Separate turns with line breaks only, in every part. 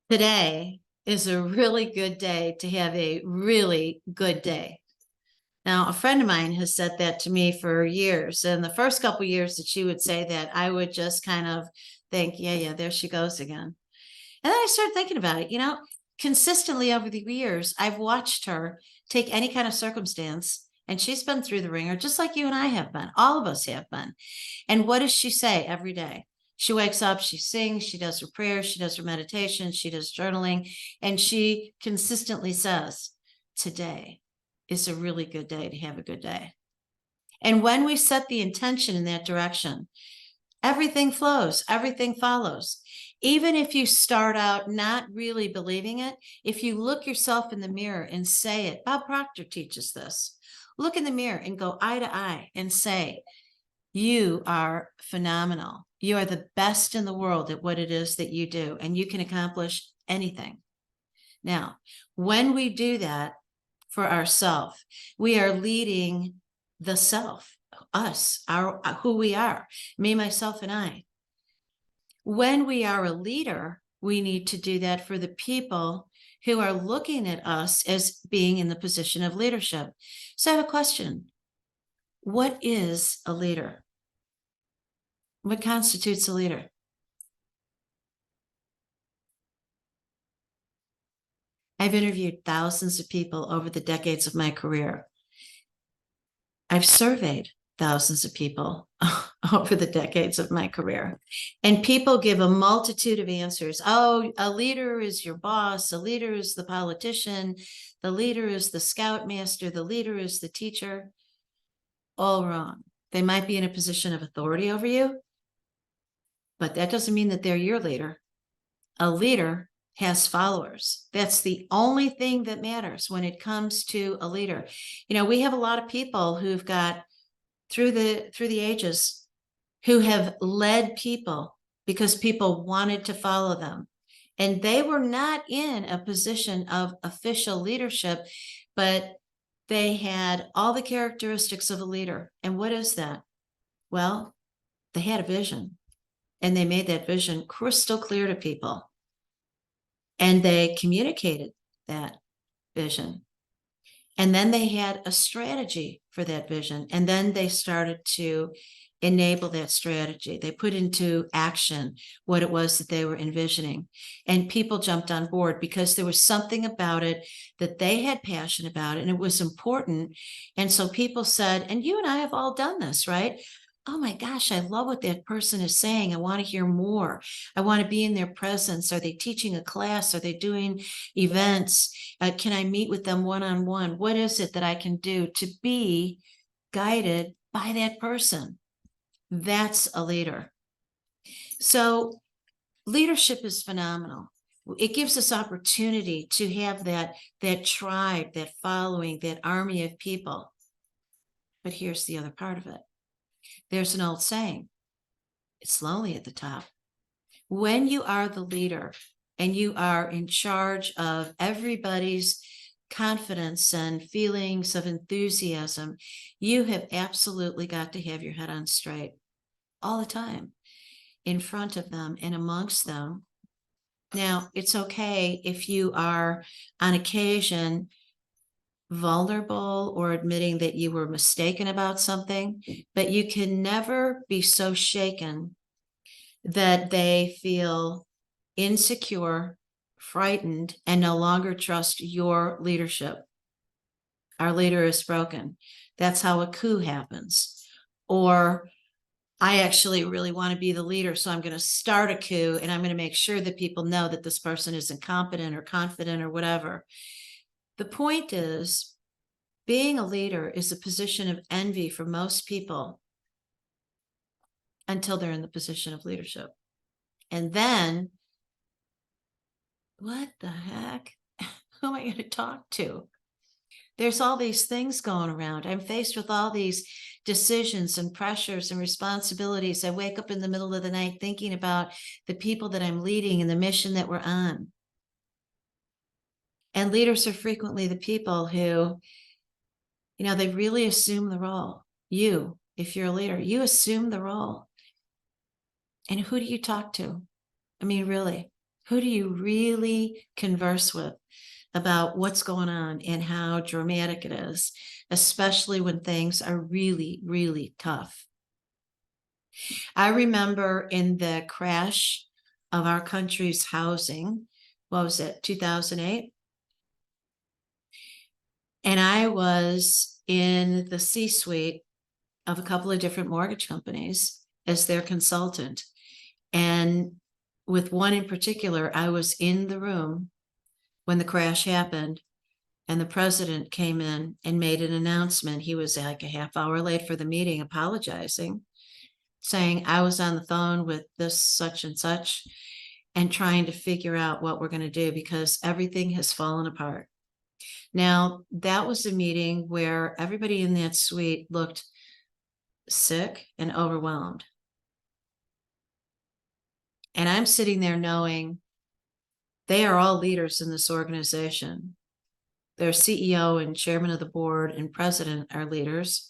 Today is a really good day to have a really good day. Now, a friend of mine has said that to me for years. And the first couple of years that she would say that, I would just kind of think, yeah, there she goes again. And then I started thinking about it, consistently over the years, I've watched her take any kind of circumstance, and she's been through the ringer, just like you and I have been. All of us have been. And what does she say every day? She wakes up, she sings, she does her prayers, she does her meditation, she does journaling, and she consistently says, today is a really good day to have a good day. And when we set the intention in that direction, everything flows, everything follows. Even if you start out not really believing it, if you look yourself in the mirror and say it, Bob Proctor teaches this. Look in the mirror and go eye to eye and say, you are phenomenal. You are the best in the world at what it is that you do, and you can accomplish anything. Now, when we do that for ourselves, we are leading the self, us, our who we are, me, myself, and I. When we are a leader, we need to do that for the people who are looking at us as being in the position of leadership. So I have a question. What is a leader? What constitutes a leader? I've interviewed thousands of people over the decades of my career. I've surveyed thousands of people over the decades of my career. And people give a multitude of answers. Oh, a leader is your boss. A leader is the politician. The leader is the scoutmaster. The leader is the teacher. All wrong. They might be in a position of authority over you, but that doesn't mean that they're your leader. A leader has followers. That's the only thing that matters when it comes to a leader. We have a lot of people who've got through the ages who have led people because people wanted to follow them. And they were not in a position of official leadership, but they had all the characteristics of a leader. And what is that? Well, they had a vision, and they made that vision crystal clear to people. And they communicated that vision. And then they had a strategy for that vision. And then they started to enable that strategy. They put into action what it was that they were envisioning. And people jumped on board because there was something about it that they had passion about, and it was important. And so people said, and you and I have all done this, right? Oh my gosh, I love what that person is saying. I want to hear more. I want to be in their presence. Are they teaching a class? Are they doing events? Can I meet with them one-on-one? What is it that I can do to be guided by that person? That's a leader. So leadership is phenomenal. It gives us opportunity to have that tribe, that following, that army of people. But here's the other part of it. There's an old saying, it's lonely at the top. When you are the leader and you are in charge of everybody's confidence and feelings of enthusiasm, you have absolutely got to have your head on straight all the time, in front of them and amongst them. Now, it's okay if you are on occasion vulnerable or admitting that you were mistaken about something, but you can never be so shaken that they feel insecure, frightened, and no longer trust your leadership. Our leader is broken. That's how a coup happens. Or I actually really want to be the leader, so I'm going to start a coup, and I'm going to make sure that people know that this person is incompetent or confident or whatever. The point is, being a leader is a position of envy for most people until they're in the position of leadership. And then, what the heck? Who am I going to talk to? There's all these things going around. I'm faced with all these decisions and pressures and responsibilities. I wake up in the middle of the night thinking about the people that I'm leading and the mission that we're on. And leaders are frequently the people who, they really assume the role. You, if you're a leader, you assume the role. And who do you talk to? I mean, really, Who do you really converse with about what's going on and how dramatic it is, especially when things are really, really tough? I remember in the crash of our country's housing, what was it, 2008? And I was in the C-suite of a couple of different mortgage companies as their consultant. And with one in particular, I was in the room when the crash happened, and the president came in and made an announcement. He was like a half hour late for the meeting, apologizing, saying, I was on the phone with this such and such and trying to figure out what we're going to do because everything has fallen apart. Now, that was a meeting where everybody in that suite looked sick and overwhelmed. And I'm sitting there knowing they are all leaders in this organization. Their CEO and chairman of the board and president are leaders.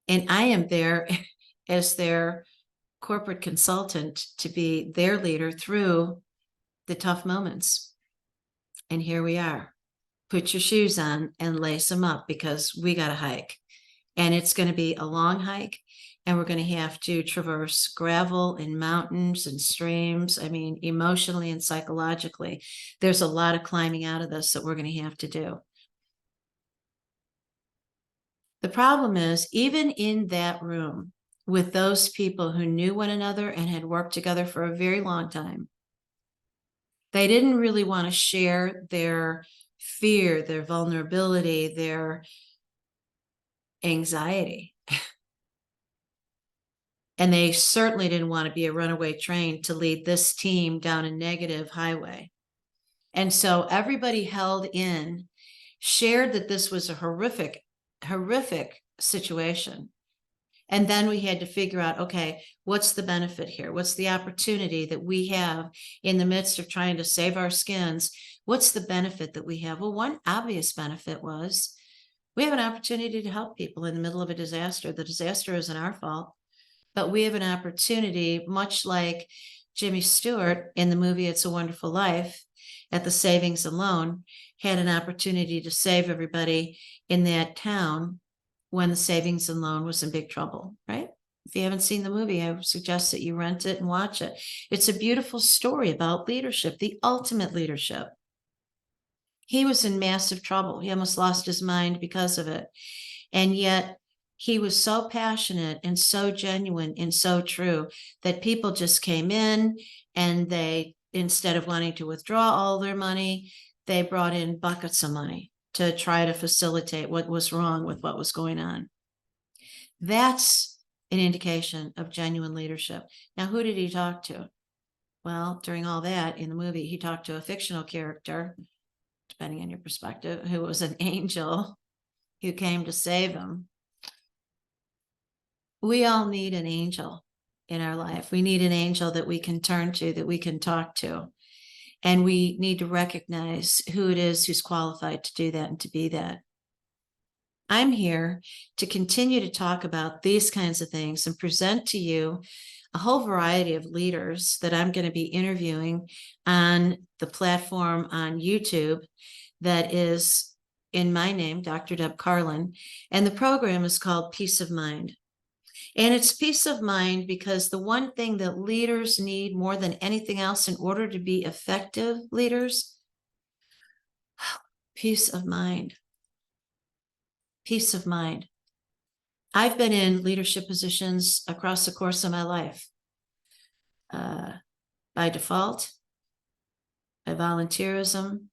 And I am there as their corporate consultant to be their leader through the tough moments. And here we are. Put your shoes on and lace them up because we got to hike. And it's going to be a long hike. And we're going to have to traverse gravel and mountains and streams. I mean, emotionally and psychologically, there's a lot of climbing out of this that we're going to have to do. The problem is, even in that room with those people who knew one another and had worked together for a very long time, they didn't really want to share their fear, their vulnerability, their anxiety. And they certainly didn't want to be a runaway train to lead this team down a negative highway. And so everybody held in, shared that this was a horrific, horrific situation. And then we had to figure out, okay, what's the benefit here? What's the opportunity that we have in the midst of trying to save our skins? What's the benefit that we have? Well, one obvious benefit was we have an opportunity to help people in the middle of a disaster. The disaster isn't our fault, but we have an opportunity, much like Jimmy Stewart in the movie It's a Wonderful Life, at the savings and loan, had an opportunity to save everybody in that town when the savings and loan was in big trouble, right? If you haven't seen the movie, I would suggest that you rent it and watch it. It's a beautiful story about leadership, the ultimate leadership. He was in massive trouble. He almost lost his mind because of it. And yet he was so passionate and so genuine and so true that people just came in and they, instead of wanting to withdraw all their money, they brought in buckets of money to try to facilitate what was wrong with what was going on. That's an indication of genuine leadership. Now, who did he talk to? Well, during all that in the movie, he talked to a fictional character, depending on your perspective, who was an angel who came to save him. We all need an angel in our life. We need an angel that we can turn to, that we can talk to. And we need to recognize who it is who's qualified to do that and to be that. I'm here to continue to talk about these kinds of things and present to you a whole variety of leaders that I'm going to be interviewing on the platform on YouTube that is in my name, Dr. Deb Carlin. And the program is called Peace of Mind. And it's peace of mind because the one thing that leaders need more than anything else in order to be effective leaders, peace of mind. Peace of mind. I've been in leadership positions across the course of my life, by default, by volunteerism,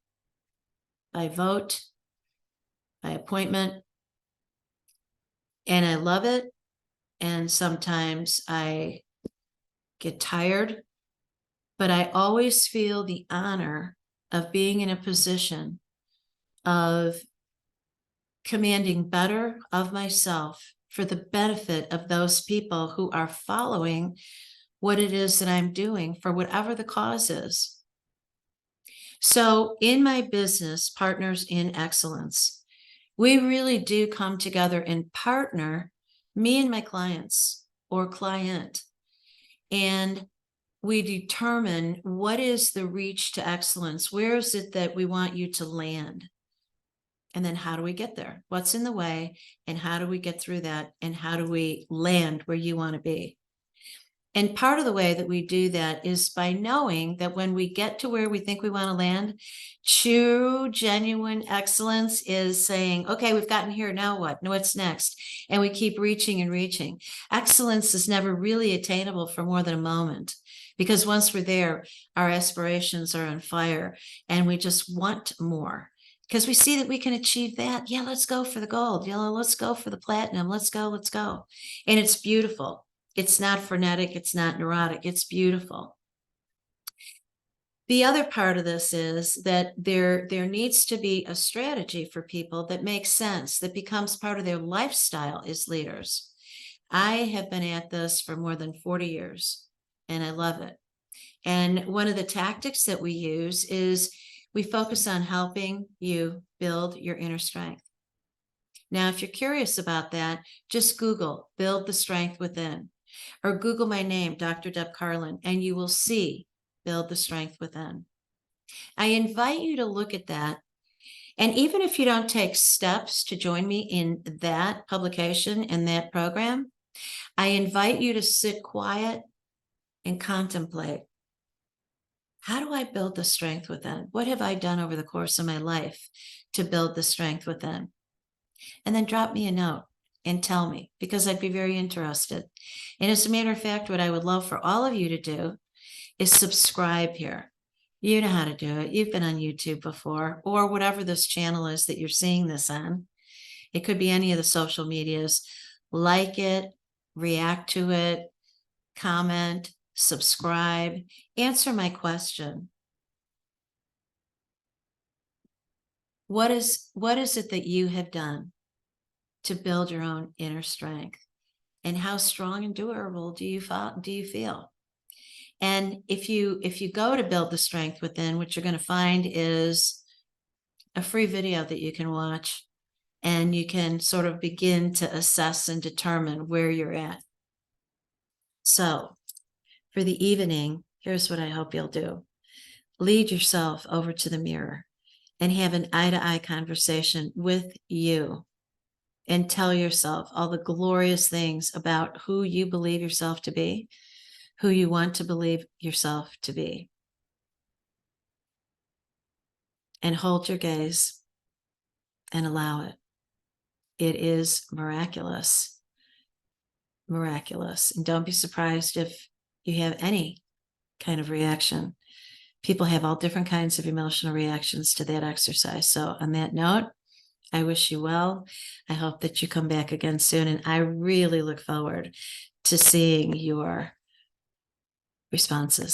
by vote, by appointment, and I love it. And sometimes I get tired, but I always feel the honor of being in a position of commanding better of myself for the benefit of those people who are following what it is that I'm doing for whatever the cause is. So in my business, Partners in Excellence, we really do come together and partner, me and my clients or client, And we determine what is the reach to excellence. Where is it that we want you to land? And then how do we get there? What's in the way? And how do we get through that? And how do we land where you want to be? And part of the way that we do that is by knowing that when we get to where we think we want to land, true, genuine excellence is saying, okay, we've gotten here. Now what? No, what's next? And we keep reaching and reaching. Excellence is never really attainable for more than a moment, because once we're there, our aspirations are on fire and we just want more. Because we see that we can achieve that. Yeah, let's go for the gold. You know, let's go for the platinum. Let's go, let's go. And it's beautiful. It's not frenetic. It's not neurotic. It's beautiful. The other part of this is that there needs to be a strategy for people that makes sense, that becomes part of their lifestyle as leaders. I have been at this for more than 40 years, and I love it. And one of the tactics that we use is we focus on helping you build your inner strength. Now, if you're curious about that, just Google Build the Strength Within, or Google my name, Dr. Deb Carlin, and you will see Build the Strength Within. I invite you to look at that. And even if you don't take steps to join me in that publication and that program, I invite you to sit quiet and contemplate. How do I build the strength within? What have I done over the course of my life to build the strength within? And then drop me a note and tell me, because I'd be very interested. And as a matter of fact, what I would love for all of you to do is subscribe here. You know how to do it. You've been on YouTube before, or whatever this channel is that you're seeing this on. It could be any of the social medias. Like it, react to it, comment, subscribe, answer my question. What is it that you have done to build your own inner strength? And how strong and durable do you feel? And if you go to Build the Strength Within, what you're going to find is a free video that you can watch, and you can sort of begin to assess and determine where you're at. So for the evening, here's what I hope you'll do. Lead yourself over to the mirror and have an eye-to-eye conversation with you, and tell yourself all the glorious things about who you believe yourself to be, who you want to believe yourself to be. And hold your gaze and allow it. It is miraculous. Miraculous. And don't be surprised if you have any kind of reaction. People have all different kinds of emotional reactions to that exercise. So on that note, I wish you well. I hope that you come back again soon. And I really look forward to seeing your responses.